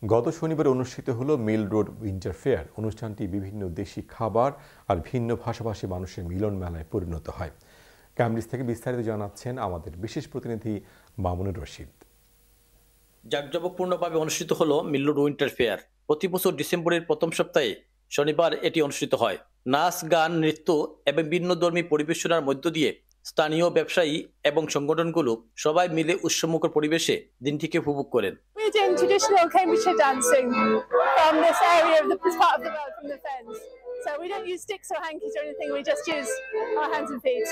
গত শনিবার অনুষ্ঠিত হলো মিল রোড উইন্টার ফেয়ার। অনুষ্ঠানটি বিভিন্ন দেশি খাবার আর ভিন্ন ভাষাভাষী মানুষের মিলন মেলায় পরিণত হয়। ক্যামব্রিজ থেকে বিস্তারিত জানাচ্ছেন আমাদের বিশেষ প্রতিনিধি মামুনুর রশিদ। জাঁকজমকপূর্ণভাবে অনুষ্ঠিত হলো মিল রোড উইন্টার ফেয়ার। প্রতি বছর ডিসেম্বরের প্রথম সপ্তাহে শনিবার এটি অনুষ্ঠিত হয়। নাচ, গান, নৃত্য এবং ভিন্ন ধর্মী পরিবেশনার মধ্য দিয়ে স্থানীয় ব্যবসায়ী এবং সংগঠনগুলো সবাই মিলে উৎসবমুখর পরিবেশে দিনটিকে উপভোগ করেন। We're doing traditional Cambridgeshire dancing from this area of the part of the world from the fens. So we don't use sticks or hankies or anything. We just use our hands and feet.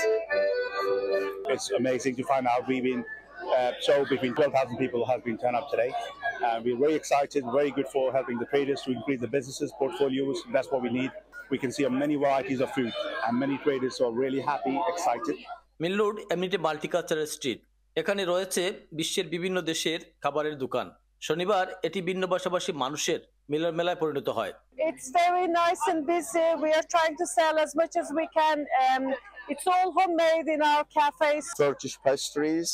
It's amazing to find out we've been so between 12,000 people have been turned up today. We're very excited, very good for helping the traders to increase the businesses, portfolios. That's what we need. We can see many varieties of food and many traders are really happy, excited. Mill road এমনিতে multicultural street. এখানে রয়েছে বিশ্বের বিভিন্ন দেশের খাবারের দোকান। শনিবার এটি ভিন্ন ভাষাভাষী মানুষের মিলন মেলায় পরিণত হয়। It's very nice and busy. We are trying to sell as much as we can. It's all homemade in our cafes. Turkish pastries,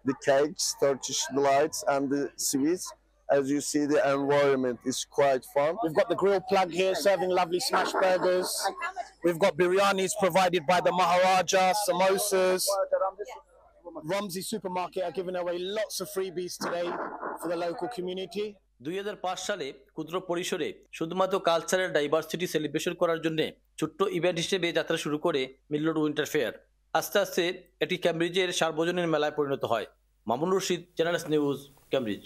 the cakes, Turkish delights, and the sweets. As you see, the environment is quite fun. We've got the grill plug here serving lovely smash burgers. We've got biryanis provided by the Maharaja, samosas. Romsey Supermarket are giving away lots of freebies today for the local community. 2005 সালে ক্ষুদ্র পরিসরে শুধুমাত্র cultural diversity celebration করার জন্য ছোট্ট event হিসেবে যাত্রা শুরু করে মিল রোড উইন্টার ফেয়ার। আস্তে আস্তে এটি ক্যামব্রিজের সার্বজনীন মেলায় পরিণত হয়। Mamunur Rashid, channel news, Cambridge.